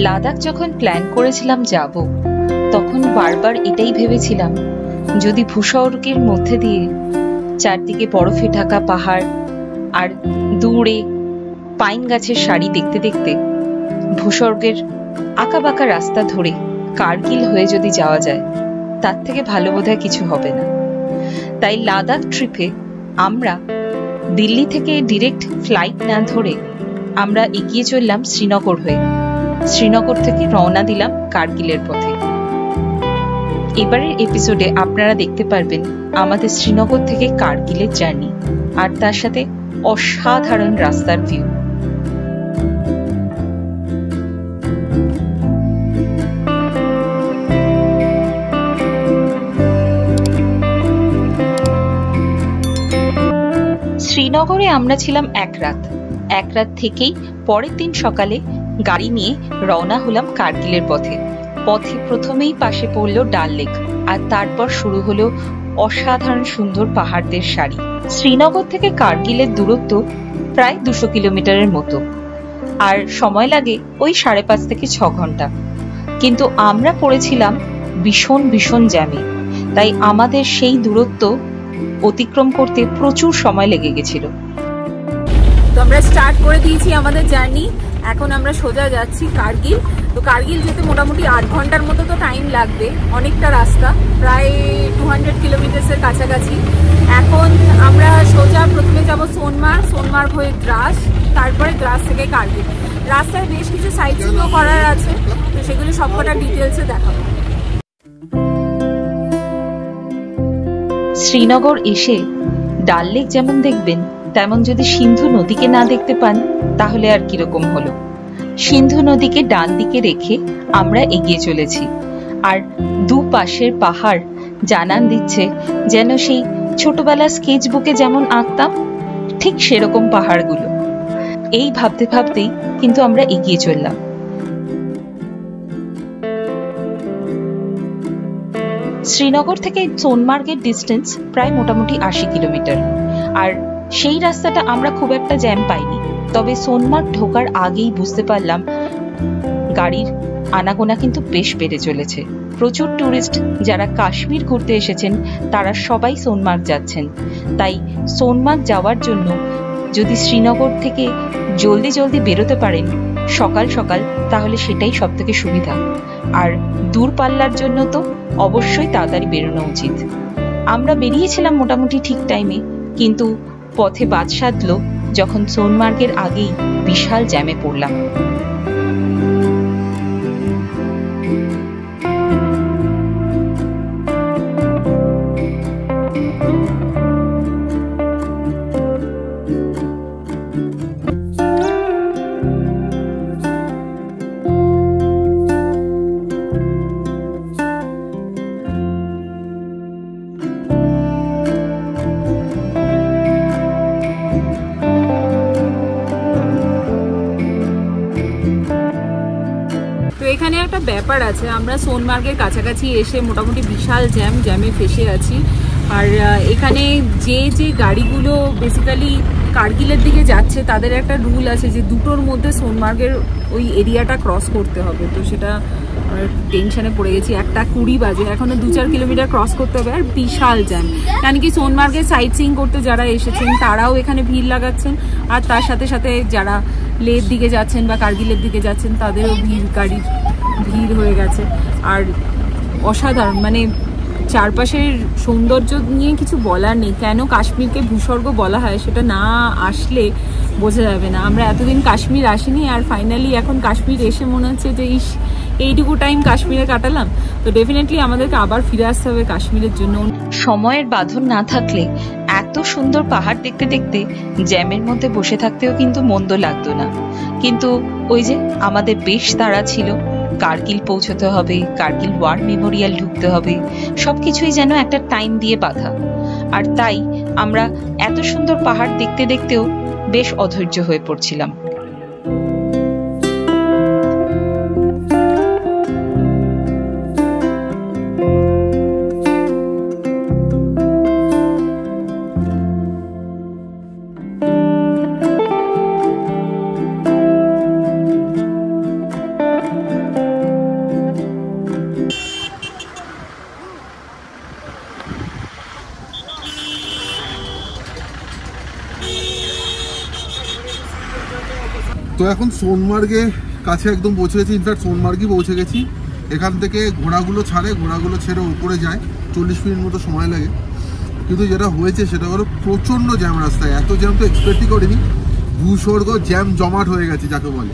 লাদাখ যখন প্ল্যান করেছিলাম যাব, তখন বারবার এটাই ভেবেছিলাম, যদি ভূস্বর্গের মধ্যে দিয়ে চারদিকে বরফে ঢাকা পাহাড় আর দূরে পাইন গাছের সারি দেখতে দেখতে ভূস্বর্গের আঁকাবাঁকা রাস্তা ধরে কার্গিল হয়ে যদি যাওয়া যায়, তার থেকে ভালো বোধহয় কিছু হবে না। তাই লাদাখ ট্রিপে আমরা দিল্লি থেকে ডিরেক্ট ফ্লাইট না ধরে আমরা এগিয়ে চললাম শ্রীনগর হয়ে। শ্রীনগর থেকে রওনা দিলাম কার্গিলের পথে। এবারের এপিসোডে আপনারা দেখতে পারবেন আমাদের শ্রীনগর থেকে কার্গিলের জার্নি, আর তার সাথে অসাধারণ রাস্তার ভিউ। শ্রীনগরে আমরা ছিলাম এক রাত থেকেই পরের দিন সকালে গাড়ি নিয়ে রওনা হলাম কার্গিলের পথে। প্রথমেই পাশে পড়ল ডাল লেক, আর তারপর শুরু হলো অসাধারণ সুন্দর পাহাড়দের সারি। শ্রীনগর থেকে কার্গিলের দূরত্ব প্রায় 200 কিলোমিটারের মতো, আর সময় লাগে ওই 5.5 থেকে 6 ঘন্টা। কিন্তু আমরা পড়েছিলাম ভীষণ জ্যামে, তাই আমাদের সেই দূরত্ব অতিক্রম করতে প্রচুর সময় লেগে গেছিল। তো আমরা স্টার্ট করে দিয়েছি আমাদের জার্নি। এখন আমরা সোজা যাচ্ছি কার্গিল। তো কার্গিল যেতে মোটামুটি 8 ঘন্টার মতো তো টাইম লাগবে, অনেকটা রাস্তা, প্রায় 200 কিলোমিটার্সের কাছাকাছি। এখন আমরা সোজা প্রথমে যাব সোনমার্গ হয়ে দ্রাস, তারপরে দ্রাস থেকে কার্গিল। রাস্তায় বেশ কিছু সাইট সিনও করার আছে, তো সেগুলো সবকটা ডিটেলসে দেখাবো। শ্রীনগর এসে ডাল লেক যেমন দেখবেন, তেমন যদি সিন্ধু নদীকে না দেখতে পান তাহলে আর কিরকম হলো। সিন্ধু নদীকে ডান দিকে রেখে আমরা এগিয়ে চলেছি, আর দুপাশের পাহাড় জানান দিচ্ছে যেন সেই ছোটবেলা স্কেচ বুকে যেমন আঁকতাম ঠিক সেরকম পাহাড়গুলো। এই ভাবতে ভাবতেই কিন্তু আমরা এগিয়ে চললাম। শ্রীনগর থেকে সোনমার্গের ডিস্টেন্স প্রায় মোটামুটি 80 কিলোমিটার, আর সেই রাস্তাটা আমরা খুব একটা জ্যাম পাইনি। তবে সোনমার্গ ঢোকার আগেই বুঝতে পারলাম গাড়ির আনাগোনা কিন্তু বেশ বেড়ে চলেছে। প্রচুর ট্যুরিস্ট যারা কাশ্মীর ঘুরতে এসেছেন তারা সবাই সোনমার্গ যাচ্ছেন। তাই সোনমার্গ যাওয়ার জন্য যদি শ্রীনগর থেকে জলদি বেরোতে পারেন সকাল সকাল, তাহলে সেটাই সব থেকে সুবিধা। আর দূর পাল্লার জন্য তো অবশ্যই তাড়াতাড়ি বেরোনো উচিত। আমরা বেরিয়েছিলাম মোটামুটি ঠিক টাইমে, কিন্তু পথে বাদ সাধলো যখন সোনমার্গের আগেই বিশাল জ্যামে পড়লাম। এখানে একটা ব্যাপার আছে, আমরা সোনমার্গের কাছাকাছি এসে মোটামুটি বিশাল জ্যামে ফেসে আছি। আর এখানে যে গাড়িগুলো বেসিক্যালি কার্গিলের দিকে যাচ্ছে তাদের একটা রুল আছে যে দুটোর মধ্যে সোনমার্গের ওই এরিয়াটা ক্রস করতে হবে। তো সেটা টেনশনে পড়ে গেছি। 1:20 বাজে, এখনো 2-4 কিলোমিটার ক্রস করতে হবে, আর বিশাল জ্যাম। কারণ কি সোনমার্গের সাইট সিইং করতে যারা এসেছেন তারাও এখানে ভিড় লাগাচ্ছেন, আর তার সাথে সাথে যারা লের দিকে যাচ্ছেন বা কার্গিলের দিকে যাচ্ছেন তাদেরও গাড়ির ভিড় হয়ে গেছে। আর অসাধারণ, মানে চারপাশের সৌন্দর্য নিয়ে কিছু বলার নেই। কেন কাশ্মীরকে ভূস্বর্গ বলা হয় সেটা না আসলে বোঝা যাবে না। আমরা এতদিন কাশ্মীর আসিনি, আর ফাইনালি এখন কাশ্মীর এসে মনে হচ্ছে যে এইটুকু টাইম কাশ্মীরে কাটালাম। তো ডেফিনেটলি আমাদেরকে আবার ফিরে আসতে হবে কাশ্মীরের জন্য। সময়ের বাঁধন না থাকলে এত সুন্দর পাহাড় দেখতে দেখতে জ্যামের মধ্যে বসে থাকতেও কিন্তু মন্দ লাগতো না। কিন্তু ওই যে আমাদের বেশ তাড়া ছিল, কার্গিল পৌঁছতে হবে, কার্গিল ওয়ার মেমোরিয়াল ঢুকতে হবে, সবকিছুই যেন একটা টাইম দিয়ে বাঁধা। আর তাই আমরা এত সুন্দর পাহাড় দেখতে দেখতেও বেশ অধৈর্য হয়ে পড়ছিলাম। তো এখন সোনমার্গে কাছে একদম পৌঁছে গেছি, ইনফ্যাক্ট সোনমার্গই পৌঁছে গেছি। এখান থেকে ঘোড়াগুলো ছেড়ে উপরে যায়, 40 মিনিট মতো সময় লাগে। কিন্তু যেটা হয়েছে সেটা হলো প্রচণ্ড জ্যাম রাস্তায়। এত জ্যাম তো এক্সপেক্টই করিনি। ভূস্বর্গ জ্যাম জমাট হয়ে গেছে যাকে বলে।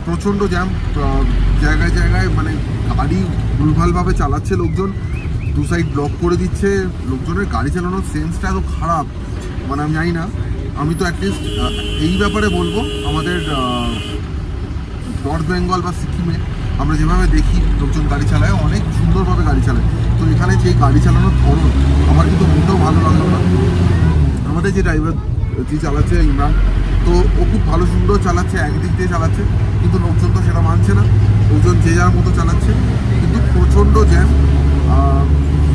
প্রচণ্ড জ্যাম, জায়গায় জায়গায় মানে গাড়ি ভুলভালভাবে চালাচ্ছে লোকজন, দু সাইড ব্লক করে দিচ্ছে। লোকজনের গাড়ি চালানোর সেন্সটা এত খারাপ, মানে আমি জানি না। আমি তো অ্যাটলিস্ট এই ব্যাপারে বলবো, আমাদের নর্থ বেঙ্গল বা সিকিমে আমরা যেভাবে দেখি লোকজন গাড়ি চালায়, অনেক সুন্দরভাবে গাড়ি চালায়। তো এখানে যে গাড়ি চালানোর ধরন আমার কিন্তু মোটেও ভালো লাগলো না। আমাদের যে ড্রাইভার যে চালাচ্ছে ইমরান, তো ও খুব ভালো সুন্দর চালাচ্ছে, একদিক দিয়ে চালাচ্ছে, কিন্তু লোকজন তো সেটা মানছে না। লোকজন যে যার মতো চালাচ্ছে, কিন্তু প্রচণ্ড জ্যাম।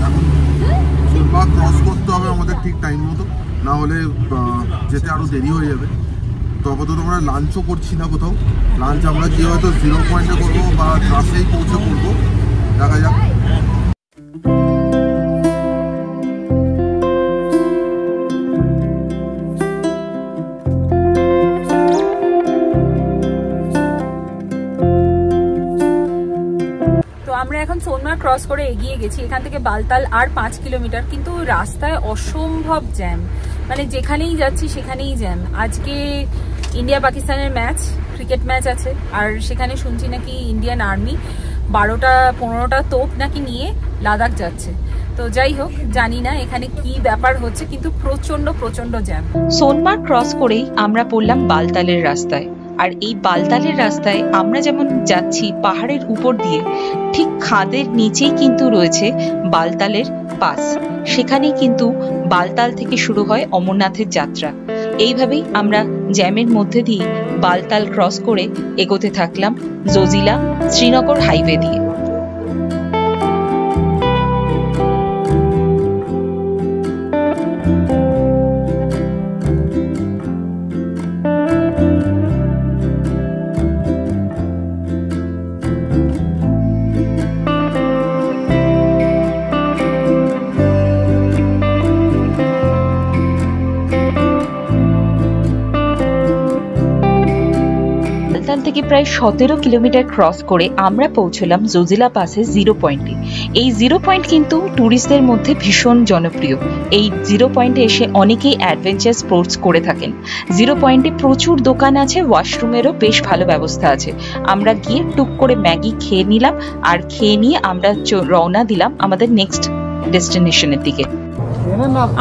এখন সোনমার্গ ক্রস করতে হবে আমাদের ঠিক টাইম মতো, না হলে যেতে আরও দেরি হয়ে যাবে। তো আপাতত আমরা লাঞ্চও করছি না কোথাও। লাঞ্চ আমরা গিয়ে হয়তো 0 পয়েন্টে করবো বা ট্রাসেই পৌঁছে করবো, দেখা যাক। এখন সোনমার্গ ক্রস করে এগিয়ে গেছি। এখান থেকে বালতাল আর 5 কিলোমিটার, কিন্তু রাস্তায় অসম্ভব জ্যাম, মানে যেখানেই যাচ্ছি সেখানেই জ্যাম। আজকে ইন্ডিয়া পাকিস্তানের ম্যাচ, ক্রিকেট ম্যাচ আছে, আর সেখানে শুনছি নাকি ইন্ডিয়ান আর্মি 12-15টা তোপ নাকি নিয়ে লাদাখ যাচ্ছে। তো যাই হোক, জানি না এখানে কি ব্যাপার হচ্ছে, কিন্তু প্রচন্ড জ্যাম। সোনমার্গ ক্রস করেই আমরা পড়লাম বালতালের রাস্তায়। আর এই বালতালের রাস্তায় আমরা যেমন যাচ্ছি পাহাড়ের উপর দিয়ে, ঠিক খাদের নিচেই কিন্তু রয়েছে বালতালের পাস। সেখানেই কিন্তু বালতাল থেকে শুরু হয় অমরনাথের যাত্রা। এইভাবেই আমরা জ্যামের মধ্যে দিয়ে বালতাল ক্রস করে এগোতে থাকলাম জজিলা শ্রীনগর হাইওয়ে দিয়ে। থেকে প্রায় 17 কিলোমিটার ক্রস করে আমরা পৌঁছলাম জজিলা পাসের 0 পয়েন্টে। এই 0 পয়েন্ট কিন্তু ট্যুরিস্টদের মধ্যে ভীষণ জনপ্রিয়। এই 0 পয়েন্টে এসে অনেকেই অ্যাডভেঞ্চার স্পোর্টস করে থাকেন। 0 পয়েন্টে প্রচুর দোকান আছে, ওয়াশরুমেরও বেশ ভালো ব্যবস্থা আছে। আমরা গিয়ে টুক করে ম্যাগি খেয়ে নিলাম, আর খেয়ে নিয়ে আমরা রওনা দিলাম আমাদের নেক্সট ডেস্টিনেশনের দিকে।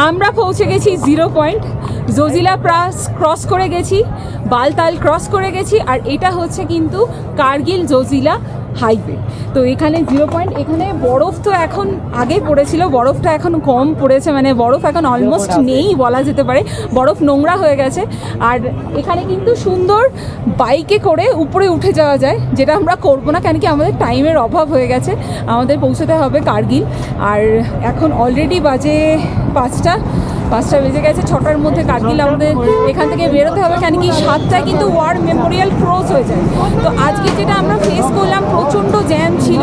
আমরা পৌঁছে গেছি 0 পয়েন্ট। জজিলা পাস ক্রস করে গেছি, বালতাল ক্রস করে গেছি, আর এটা হচ্ছে কিন্তু কার্গিল জজিলা হাইওয়ে। তো এখানে 0 পয়েন্ট, এখানে বরফ তো এখন আগে পড়েছিল, বরফটা এখন কম পড়েছে, মানে বরফ এখন অলমোস্ট নেই বলা যেতে পারে, বরফ নোংরা হয়ে গেছে। আর এখানে কিন্তু সুন্দর বাইকে করে উপরে উঠে যাওয়া যায়, যেটা আমরা করবো না, কেন কি আমাদের টাইমের অভাব হয়ে গেছে, আমাদের পৌঁছতে হবে কার্গিল। আর এখন অলরেডি বাজে 5টা বেজে গেছে। 6টার মধ্যে কার্গিল আমাদের এখান থেকে বেরোতে হবে, কেন কি 7টায় কিন্তু ওয়ার মেমোরিয়াল ক্রস হয়ে যায়। তো আজকে যেটা আমরা ফেস করলাম, প্রচণ্ড জ্যাম ছিল,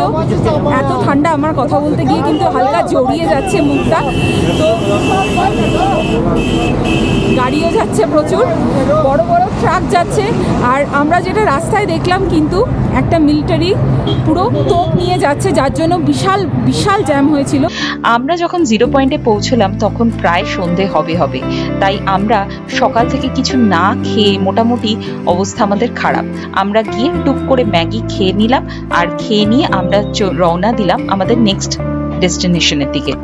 এত ঠান্ডা, আমার কথা বলতে গিয়ে কিন্তু হালকা জড়িয়ে যাচ্ছে মুখটা। তো গাড়িও যাচ্ছে, প্রচুর বড় বড় ট্রাক যাচ্ছে। আর আমরা যেটা রাস্তায় দেখলাম, কিন্তু একটা মিলিটারি পুরো তোপ নিয়ে যাচ্ছে, যার জন্য বিশাল জ্যাম হয়েছিল। আমরা যখন 0 পয়েন্টে পৌঁছলাম তখন প্রায় সন্ধে হবে, তাই আমরা সকাল থেকে কিছু না খেয়ে মোটামুটি অবস্থা আমাদের খারাপ। আমরা গিয়ে টুক করে ম্যাগি খেয়ে নিলাম, আর খেয়ে নিয়ে আমরা রওনা দিলাম আমাদের নেক্সট ডেস্টিনেশনের দিকে।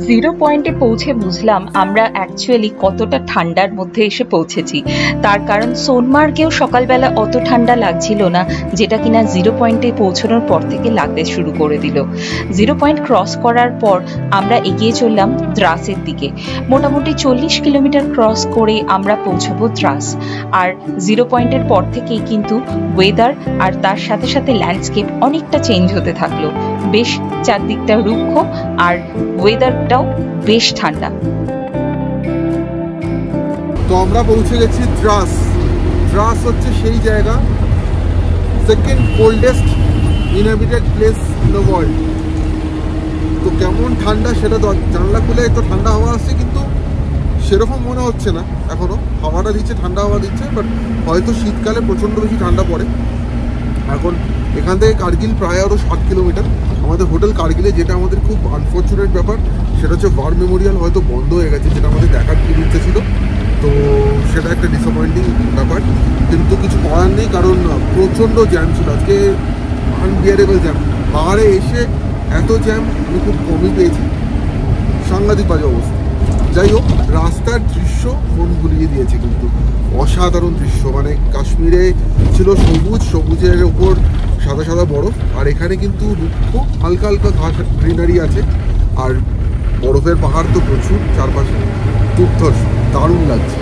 0 পয়েন্টে পৌঁছে বুঝলাম আমরা অ্যাকচুয়ালি কতটা ঠান্ডার মধ্যে এসে পৌঁছেছি। তার কারণ সোনমার্গেও সকালবেলা অত ঠান্ডা লাগছিল না, যেটা কিনা 0 পয়েন্টে পৌঁছানোর পর থেকে লাগতে শুরু করে দিল। 0 পয়েন্ট ক্রস করার পর আমরা এগিয়ে চললাম দ্রাসের দিকে। মোটামুটি 40 কিলোমিটার ক্রস করে আমরা পৌঁছবো দ্রাস। আর 0 পয়েন্টের পর থেকেই কিন্তু ওয়েদার আর তার সাথে সাথে ল্যান্ডস্কেপ অনেকটা চেঞ্জ হতে থাকলো। বেশ চারদিকটা রুক্ষ আর ওয়েদারটাও বেশ ঠান্ডা। আমরা পৌঁছে গেছি দ্রাস। দ্রাস হচ্ছে সেই জায়গা, second coldest inhabited place in the world. তো কেমন ঠান্ডা সেটা জানলা খুলে তো ঠান্ডা হাওয়া আসছে, কিন্তু সেরকম মনে হচ্ছে না এখনও। হাওয়াটা দিচ্ছে, ঠান্ডা হাওয়া দিচ্ছে, বাট হয়তো শীতকালে প্রচণ্ড বেশি ঠান্ডা পড়ে। এখন এখান থেকে কার্গিল প্রায় আরও 60 কিলোমিটার। আমাদের হোটেল কার্গিলে, যেটা আমাদের খুব আনফর্চুনেট ব্যাপার, সেটা হচ্ছে ওয়ার মেমোরিয়াল হয়তো বন্ধ হয়ে গেছে, যেটা আমাদের দেখার খুব ইচ্ছে ছিল। তো সেটা একটা ডিসঅ্যাপয়েন্টিং ব্যাপার, কিন্তু কিছু করার নেই, কারণ প্রচণ্ড জ্যাম ছিল আজকে, আনবিয়ারেবল জ্যাম। পাহাড়ে এসে এত জ্যাম আমি খুব কমই পেয়েছি, সাংঘাতিক বাজে অবস্থা। যাই হোক, রাস্তার দৃশ্য মন ভুলিয়ে দিয়েছে, কিন্তু অসাধারণ দৃশ্য। মানে কাশ্মীরে ছিল সবুজ, সবুজের ওপর সাদা সাদা বরফ, আর এখানে কিন্তু রুক্ষ হালকা হালকা ঘাস গ্রিনারি আছে, আর বরফের পাহাড় তো প্রচুর চারপাশে, দুর্ধর্ষ, দারুণ লাগছে।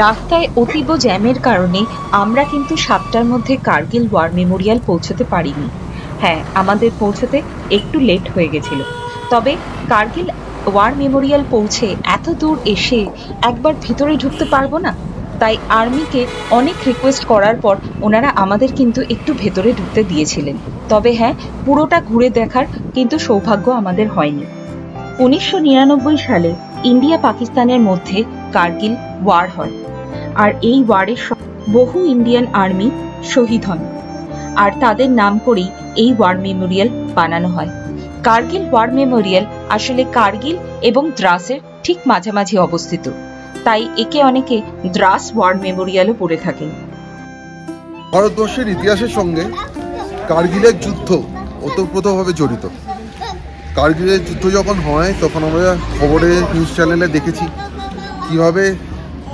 রাস্তায় অতীব জ্যামের কারণে আমরা কিন্তু 7টার মধ্যে কার্গিল ওয়ার মেমোরিয়াল পৌঁছতে পারিনি। হ্যাঁ, আমাদের পৌঁছতে একটু লেট হয়ে গেছিল, তবে কার্গিল ওয়ার মেমোরিয়াল পৌঁছে এত দূর এসে একবার ভিতরে ঢুকতে পারবো না? তাই আর্মিকে অনেক রিকোয়েস্ট করার পর ওনারা আমাদের কিন্তু একটু ভেতরে ঢুকতে দিয়েছিলেন। তবে হ্যাঁ, পুরোটা ঘুরে দেখার কিন্তু সৌভাগ্য আমাদের হয়নি। 1999 সালে ইন্ডিয়া পাকিস্তানের মধ্যে কার্গিল ওয়ার হয়, আর এই ওয়ারের বহু ইন্ডিয়ান আর্মি শহীদ হন, আর তাদের নাম করেই এই ওয়ার মেমোরিয়াল বানানো হয়। কার্গিল ওয়ার মেমোরিয়াল আসলে কার্গিল এবং দ্রাসের ঠিক মাঝামাঝি অবস্থিত, তাই একে অনেকে দ্রাস ওয়ার মেমোরিয়ালও বলে থাকেন। ভারতবর্ষের ইতিহাসের সঙ্গে কার্গিলের যুদ্ধ ওতপ্রোতভাবে জড়িত। কার্গিলের যুদ্ধ যখন হয় তখন আমরা খবরে, নিউজ চ্যানেলে দেখেছি কীভাবে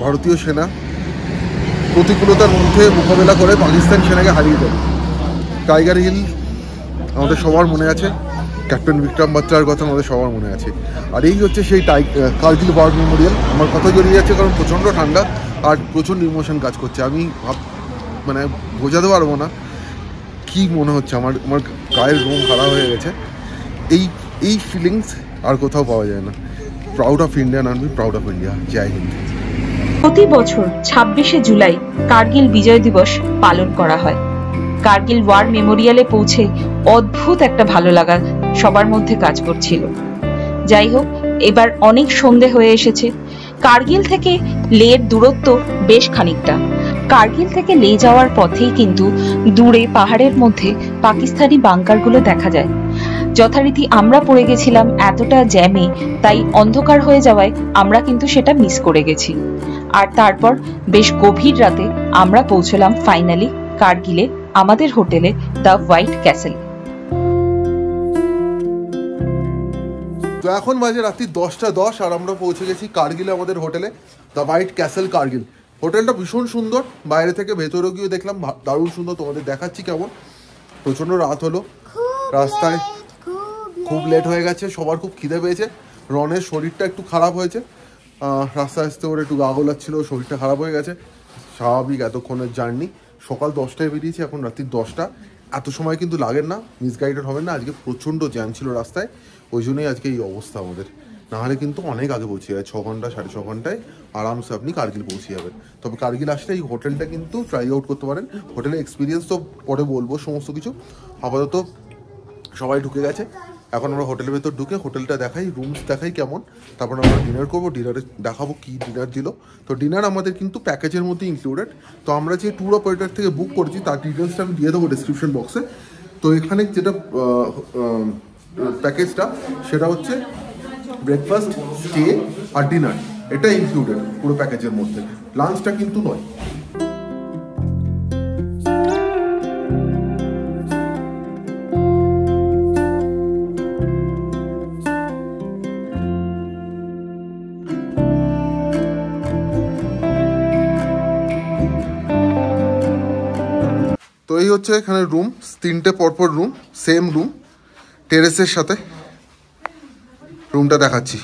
ভারতীয় সেনা প্রতিকূলতার মধ্যে মোকাবেলা করে পাকিস্তান সেনাকে হারিয়ে দেয়। টাইগার হিল আমাদের সবার মনে আছে, ক্যাপ্টেন বিক্রম বাত্রার কথা আমাদের সবার মনে আছে। আর এই হচ্ছে সেই কার্গিল ওয়ার মেমোরিয়াল। আমার কথা জড়িয়ে যাচ্ছে কারণ প্রচণ্ড ঠান্ডা আর প্রচণ্ড ইমোশন কাজ করছে। আমি মানে বোঝাতে পারবো না কি মনে হচ্ছে, আমার গায়ের রোম খারাপ হয়ে গেছে। এই ফিলিংস আর কোথাও পাওয়া যায় না। Proud of Indian army, proud of India. Jai Hind. প্রতি বছর 26শে জুলাই কার্গিল বিজয় দিবস পালন করা হয়। কার্গিল ওয়ার মেমোরিয়ালে পৌঁছে অদ্ভুত একটা ভালো লাগা সবার মধ্যে কাজ করছিল। যাই হোক, এবার অনেক সন্ধে হয়ে এসেছে। কার্গিল থেকে লের দূরত্ব বেশ খানিকটা। কার্গিল থেকে লে যাওয়ার পথেই কিন্তু দূরে পাহাড়ের মধ্যে পাকিস্তানি বাংকারগুলো দেখা যায়। যথারীতি আমরা পড়ে গেছিলাম এতটা জ্যামে, তাই অন্ধকার হয়ে যাওয়ায় আমরা কিন্তু সেটা মিস করে গেছি। আর তারপর বেশ গভীর রাতে আমরা পৌঁছলাম ফাইনালি কার্গিলে আমাদের হোটেলে, দ্য হোয়াইট ক্যাসেল। তো এখন বাজে রাত্রি 10:10 আর আমরা পৌঁছে গেছি কার্গিলে আমাদের হোটেলে, দ্য হোয়াইট ক্যাসেল কার্গিল। হোটেলটা ভীষণ সুন্দর, বাইরে থেকে ভেতরে গিয়ে দেখলাম দারুণ সুন্দর। তোমাদের দেখাচ্ছি কেমন। প্রচণ্ড রাত হলো, রাস্তায় খুব লেট হয়ে গেছে, সবার খুব খিদে পেয়েছে। রনের শরীরটা একটু খারাপ হয়েছে, রাস্তায় আসতে ওর একটু গা গোলাচ্ছিল, শরীরটা খারাপ হয়ে গেছে। স্বাভাবিক, এতক্ষণের জার্নি। সকাল 10টায় বেরিয়েছি, এখন রাত্রি 10টা। এত সময় কিন্তু লাগেন না, মিসগাইডেড হবেন না। আজকে প্রচণ্ড জ্যাম ছিল রাস্তায়, ওই জন্যই আজকে এই অবস্থা আমাদের। নাহলে কিন্তু অনেক আগে পৌঁছে যায়, 6 ঘন্টা 6.5 ঘন্টায় আরামসে আপনি কার্গিল পৌঁছে যাবেন। তবে কার্গিল আসলে এই হোটেলটা কিন্তু ট্রাই আউট করতে পারেন। হোটেলের এক্সপিরিয়েন্স তো পরে বলবো সমস্ত কিছু। আপাতত সবাই ঢুকে গেছে, এখন আমরা হোটেলের ভেতর ঢুকে হোটেলটা দেখাই, রুমস দেখাই কেমন, তারপর আমরা ডিনার করবো। ডিনারে দেখাবো কী ডিনার দিল। তো ডিনার আমাদের কিন্তু প্যাকেজের মধ্যে ইনক্লুডেড। তো আমরা যে ট্যুর অপারেটর থেকে বুক করেছি তার ডিটেলসটা আমি দিয়ে দেবো ডিসক্রিপশন বক্সে। তো এখানে যেটা প্যাকেজটা সেটা হচ্ছে ব্রেকফাস্ট, স্টে আর ডিনার, এটা ইনক্লুডেড পুরো প্যাকেজের মধ্যে। লাঞ্চটা কিন্তু নয়। তো এই হচ্ছে এখানে রুম, 3টে পরপর রুম, সেম রুম, টেরেসের সাথে। রুমটা দেখাচ্ছি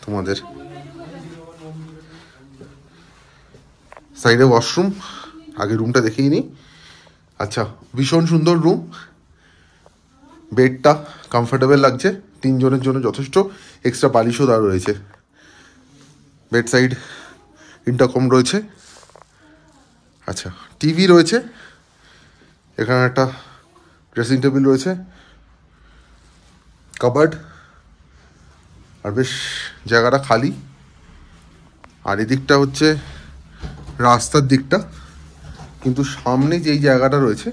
তোমাদের। সাইডে ওয়াশরুম, আগে রুমটা দেখেই নিই। আচ্ছা, ভীষণ সুন্দর রুম। বেডটা কমফোর্টেবল লাগছে, 3 জনের জন্য যথেষ্ট। এক্সট্রা বালিশও দেওয়া রয়েছে। বেড সাইড ইন্টারকম রয়েছে, আচ্ছা টিভি রয়েছে, এখানে একটা ড্রেসিং টেবিল রয়েছে, কাবার্ড, আর বেশ জায়গাটা খালি। আর এদিকটা হচ্ছে রাস্তার দিকটা, কিন্তু সামনে যেই জায়গাটা রয়েছে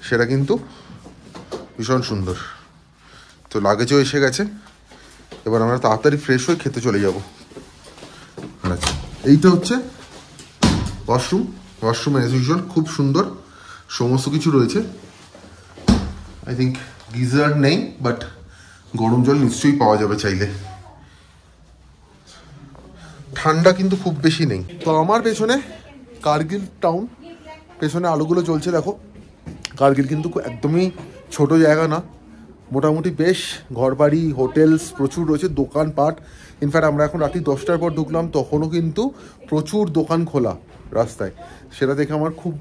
সেটা কিন্তু ভীষণ সুন্দর। তো লাগেজও এসে গেছে, এবার আমরা তাড়াতাড়ি ফ্রেশ হয়ে খেতে চলে যাব। আচ্ছা এইটা হচ্ছে ওয়াশরুম। ওয়াশরুম অ্যাজ ইউজুয়াল খুব সুন্দর, সমস্ত কিছু রয়েছে। আই থিঙ্ক গিজার নেই, বাট গরম জল নিশ্চয়ই পাওয়া যাবে চাইলে। ঠান্ডা কিন্তু খুব বেশি নেই। তো আমার পেছনে কার্গিল টাউন, পেছনে আলোগুলো জ্বলছে দেখো। কার্গিল কিন্তু একদমই ছোট জায়গা না, মোটামুটি বেশ ঘরবাড়ি, হোটেলস প্রচুর রয়েছে, দোকানপাট। ইনফ্যাক্ট আমরা এখন রাত্রি 10টার পর ঢুকলাম, তখনও কিন্তু প্রচুর দোকান খোলা রাস্তায়। সেটা দেখে আমার খুব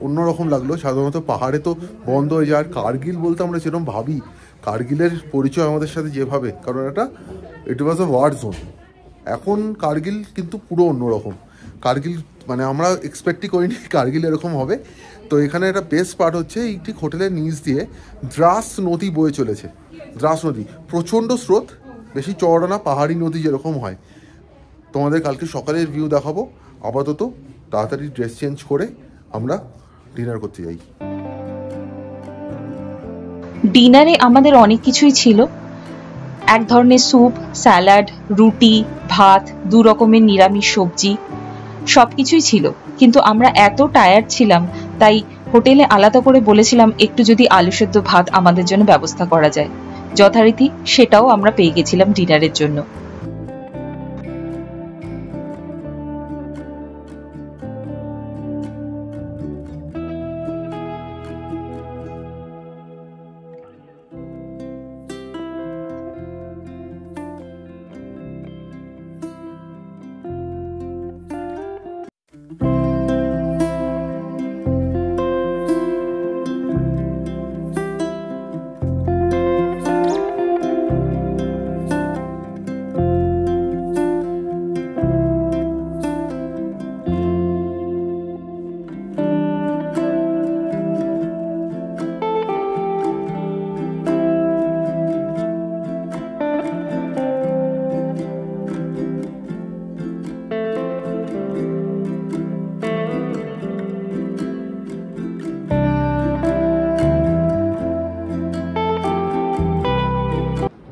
অন্যরকম লাগলো। সাধারণত পাহাড়ে তো বন্ধ হয়ে যায়, আর কার্গিল বলতে আমরা যেরকম ভাবি, কার্গিলের পরিচয় আমাদের সাথে যেভাবে, কারণ ইট ওয়াজ আ ওয়ার জোন। এখন কার্গিল কিন্তু পুরো অন্যরকম। কার্গিল মানে আমরা এক্সপেক্টই করিনি কার্গিল এরকম হবে। তো এখানে একটা বেস্ট পার্ট হচ্ছে, এই ঠিক হোটেলের নিচ দিয়ে দ্রাস নদী বয়ে চলেছে। দ্রাস নদী প্রচণ্ড স্রোত, বেশি চওড়া না, পাহাড়ি নদী যেরকম হয়। তোমাদের কালকে সকালের ভিউ দেখাবো। আপাতত তাড়াতাড়ি ড্রেস চেঞ্জ করে আমরা ডিনার করতে যাই। ডিনারে আমাদের অনেক কিছুই ছিল। এক ধরনের স্যুপ, স্যালাড, রুটি, ভাত, 2 রকমের নিরামিষ সবজি, সবকিছুই ছিল। কিন্তু আমরা এত টায়ার্ড ছিলাম, তাই হোটেলে আলাদা করে বলেছিলাম একটু যদি আলু সেদ্ধ ভাত আমাদের জন্য ব্যবস্থা করা যায়। যথারীতি সেটাও আমরা পেয়ে গেছিলাম ডিনারের জন্য।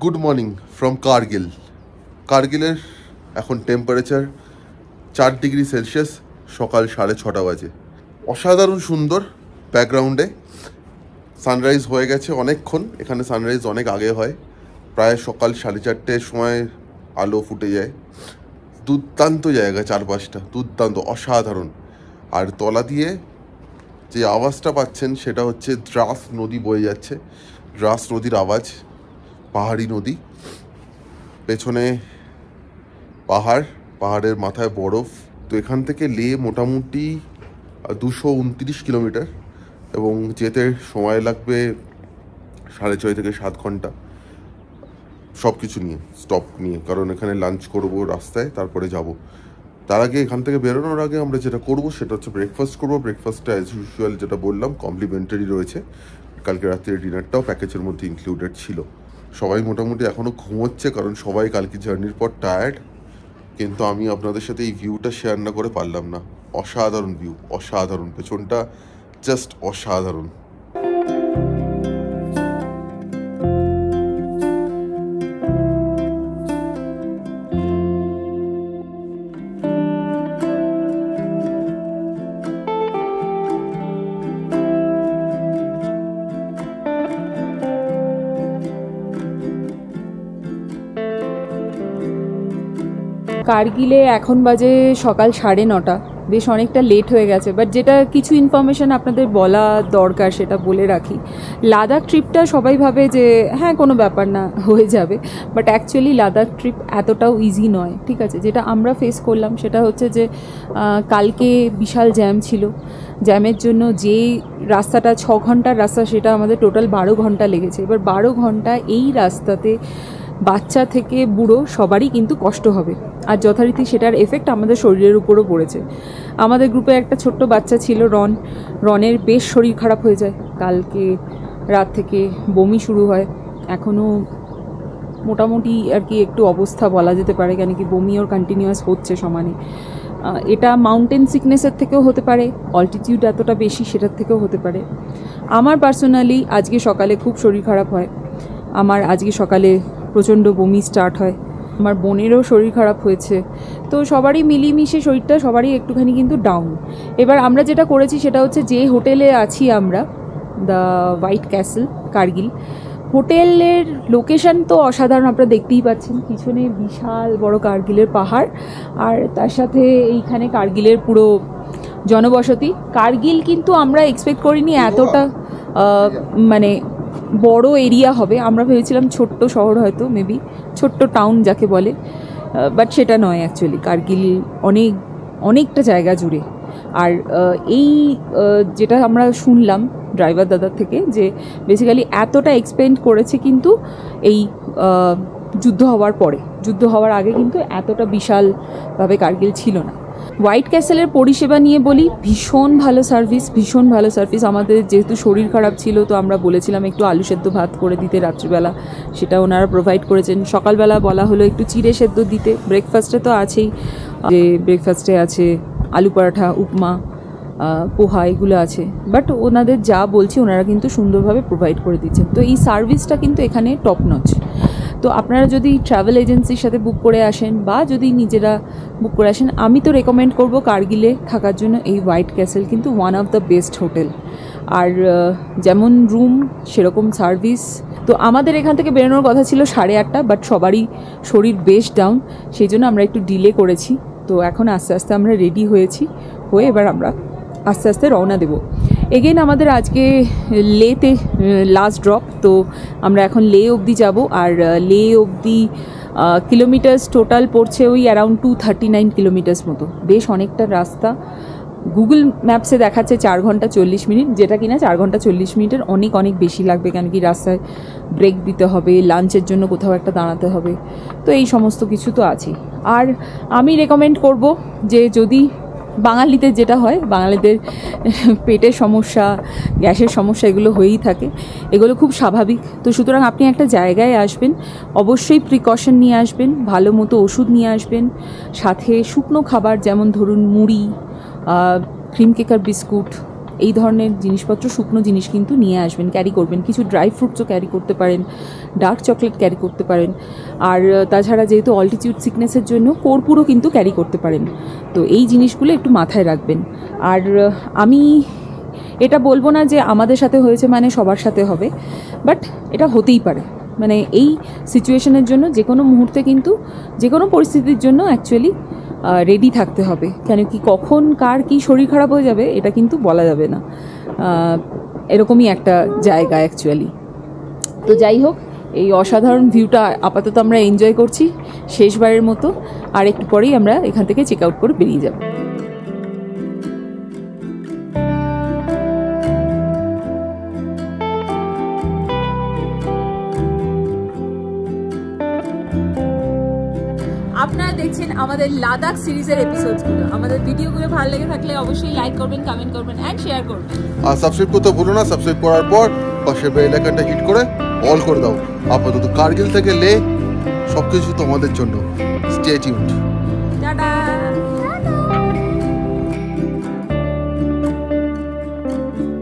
Good morning from Kargil. কার্গিলের এখন টেম্পারেচার 4 ডিগ্রি সেলসিয়াস, সকাল 6:30 বাজে। অসাধারণ সুন্দর। ব্যাকগ্রাউন্ডে সানরাইজ হয়ে গেছে অনেকক্ষণ। এখানে সানরাইজ অনেক আগে হয়, প্রায় সকাল 4:30টার সময় আলো ফুটে যায়। দুর্দান্ত জায়গা, চারপাশটা দুর্দান্ত, অসাধারণ। আর তলা দিয়ে যে আওয়াজটা পাচ্ছেন সেটা হচ্ছে দ্রাস নদী বয়ে যাচ্ছে, দ্রাস নদীর আওয়াজ। পাহাড়ি নদী, পেছনে পাহাড়, পাহাড়ের মাথায় বরফ। তো এখান থেকে লে মোটামুটি 229 কিলোমিটার, এবং যেতে সময় লাগবে 6.5 থেকে 7 ঘন্টা, সব কিছু নিয়ে, স্টপ নিয়ে। কারণ এখানে লাঞ্চ করব রাস্তায়, তারপরে যাব। তার আগে এখান থেকে বেরোনোর আগে আমরা যেটা করব সেটা হচ্ছে ব্রেকফাস্ট করবো। ব্রেকফাস্টটা অ্যাজ ইউজুয়াল যেটা বললাম কমপ্লিমেন্টারি রয়েছে। কালকে রাত্রের ডিনারটাও প্যাকেজের মধ্যে ইনক্লুডেড ছিল। সবাই মোটামুটি এখনও ঘুমোচ্ছে, কারণ সবাই কালকে জার্নির পর টায়ার্ড। কিন্তু আমি আপনাদের সাথে এই ভিউটা শেয়ার না করে পারলাম না। অসাধারণ ভিউ, অসাধারণ, পেছনটা জাস্ট অসাধারণ। কার্গিলে এখন বাজে সকাল 9:30, বেশ অনেকটা লেট হয়ে গেছে। বাট যেটা কিছু ইনফরমেশান আপনাদের বলা দরকার সেটা বলে রাখি। লাদাখ ট্রিপটা সবাই ভাবে যে হ্যাঁ কোনো ব্যাপার না, হয়ে যাবে, বাট অ্যাকচুয়ালি লাদাখ ট্রিপ এতটাও ইজি নয়, ঠিক আছে। যেটা আমরা ফেস করলাম সেটা হচ্ছে যে কালকে বিশাল জ্যাম ছিল। জ্যামের জন্য যে রাস্তাটা 6 ঘন্টার রাস্তা, সেটা আমাদের টোটাল 12 ঘন্টা লেগেছে। এবার 12 ঘন্টা এই রাস্তাতে বাচ্চা থেকে বুড়ো সবারই কিন্তু কষ্ট হবে, আর যথারীতি সেটার এফেক্ট আমাদের শরীরের উপরও পড়েছে। আমাদের গ্রুপে একটা ছোট্ট বাচ্চা ছিল রনের বেশ শরীর খারাপ হয়ে যায়, কালকে রাত থেকে বমি শুরু হয়, এখনও মোটামুটি আর কি একটু অবস্থা বলা যেতে পারে, কেন কি বমি ওর কন্টিনিউয়াস হচ্ছে সমানে। এটা মাউন্টেন সিকনেসের থেকেও হতে পারে, অল্টিটিউড এতটা বেশি সেটার থেকেও হতে পারে। আমার পার্সোনালি আজকে সকালে খুব শরীর খারাপ হয়, আমার আজকে সকালে প্রচণ্ড বমি স্টার্ট হয়, আমার বোনেরও শরীর খারাপ হয়েছে। তো সবারই মিলিমিশে শরীরটা সবারই একটুখানি কিন্তু ডাউন। এবার আমরা যেটা করেছি সেটা হচ্ছে, যে হোটেলে আছি আমরা, দ্য হোয়াইট ক্যাসেল কার্গিল, হোটেলের লোকেশন তো অসাধারণ, আপনারা দেখতেই পাচ্ছেন পিছনে বিশাল বড় কার্গিলের পাহাড়, আর তার সাথে এইখানে কার্গিলের পুরো জনবসতি। কার্গিল কিন্তু আমরা এক্সপেক্ট করিনি এতটা মানে বড় এরিয়া হবে, আমরা ভেবেছিলাম ছোট্ট শহর হয়তো, মেবি ছোট্ট টাউন যাকে বলে, বাট সেটা নয় অ্যাকচুয়ালি। কার্গিল অনেকটা জায়গা জুড়ে। আর এই যেটা আমরা শুনলাম ড্রাইভার দাদার থেকে, যে বেসিক্যালি এতটা এক্সপেন্ড করেছে কিন্তু এই যুদ্ধ হওয়ার পরে, যুদ্ধ হওয়ার আগে কিন্তু এতটা বিশালভাবে কার্গিল ছিল না। হোয়াইট ক্যাসেলের পরিষেবা নিয়ে বলি, ভীষণ ভালো সার্ভিস, ভীষণ ভালো সার্ভিস। আমাদের যেহেতু শরীর খারাপ ছিল, তো আমরা বলেছিলাম একটু আলু সেদ্ধ ভাত করে দিতে রাত্রিবেলা, সেটা ওনারা প্রোভাইড করেছেন। সকালবেলা বলা হলো একটু চিড়ে সেদ্ধ দিতে, ব্রেকফাস্টে তো আছেই, যে ব্রেকফাস্টে আছে আলু পরাঠা, উপমা, পোহা, এগুলো আছে। বাট ওনাদের যা বলছি ওনারা কিন্তু সুন্দরভাবে প্রোভাইড করে দিচ্ছেন। তো এই সার্ভিসটা কিন্তু এখানে টপ নচ। তো আপনারা যদি ট্রাভেল এজেন্সির সাথে বুক করে আসেন বা যদি নিজেরা বুক করে আসেন, আমি তো রেকমেন্ড করব কার্গিলে থাকার জন্য এই হোয়াইট ক্যাসেল কিন্তু one of the best hotel. আর যেমন রুম সেরকম সার্ভিস। তো আমাদের এখান থেকে বেরোনোর কথা ছিল 8:30, বাট সবারই শরীর বেশ ডাউন, সেই জন্য আমরা একটু ডিলে করেছি। তো এখন আস্তে আস্তে আমরা রেডি হয়েছি, হয়ে এবার আমরা আস্তে আস্তে রওনা দেব। এগেন আমাদের আজকে লেতে লাস্ট ড্রপ, তো আমরা এখন লে অবধি যাব। আর লে অবধি কিলোমিটার্স টোটাল পড়ছে ওই অ্যারাউন্ড 239 কিলোমিটার্স মতো, বেশ অনেকটা রাস্তা। গুগল ম্যাপসে দেখাচ্ছে 4 ঘন্টা 40 মিনিট, যেটা কিনা 4 ঘন্টা 40 মিনিটের অনেক বেশি লাগবে, কেন কি রাস্তায় ব্রেক দিতে হবে, লাঞ্চের জন্য কোথাও একটা দাঁড়াতে হবে, তো এই সমস্ত কিছু তো আছেই। আর আমি রেকমেন্ড করব যে, যদি বাঙালিদের যেটা হয়, বাঙালিদের পেটের সমস্যা, গ্যাসের সমস্যা এগুলো হয়েই থাকে, এগুলো খুব স্বাভাবিক। তো সুতরাং আপনি একটা জায়গায় আসবেন, অবশ্যই প্রিকশন নিয়ে আসবেন, ভালো মতো ওষুধ নিয়ে আসবেন, সাথে শুকনো খাবার যেমন ধরুন মুড়ি, ক্রিম কেকার, বিস্কুট, এই ধরনের জিনিসপত্র, শুকনো জিনিস কিন্তু নিয়ে আসবেন, ক্যারি করবেন। কিছু ড্রাই ফ্রুটসও ক্যারি করতে পারেন, ডার্ক চকলেট ক্যারি করতে পারেন। আর তাছাড়া যেহেতু অল্টিটিউড সিকনেসের জন্য কর্পূরও কিন্তু ক্যারি করতে পারেন। তো এই জিনিসগুলো একটু মাথায় রাখবেন। আর আমি এটা বলবো না যে আমাদের সাথে হয়েছে মানে সবার সাথে হবে, বাট এটা হতেই পারে। মানে এই সিচুয়েশনের জন্য যে কোনো মুহূর্তে কিন্তু, যে কোনো পরিস্থিতির জন্য অ্যাকচুয়ালি রেডি থাকতে হবে, কেন কি কখন কার কি শরীর খারাপ হয়ে যাবে এটা কিন্তু বলা যাবে না। এরকমই একটা জায়গা অ্যাকচুয়ালি। তো যাই হোক, এই অসাধারণ ভিউটা আপাতত আমরা এনজয় করছি শেষবারের মতো। আর একটু পরেই আমরা এখান থেকে চেক আউট করে বেরিয়ে যাব। আপনারা দেখছেন আমাদের লাদাখ সিরিজের এপিসোডগুলো। আমাদের ভিডিওগুলো ভালো লেগে থাকলে অবশ্যই লাইক করবেন, কমেন্ট করবেন এন্ড শেয়ার করবেন। আর সাবস্ক্রাইব করতে ভুলো না। সাবস্ক্রাইব করার পর পাশে বেল আইকনটা হিট করে অল করে দাও। আপাতত কার্গিল থেকে লে সবকিছু তোমাদের জন্য। Stay tuned.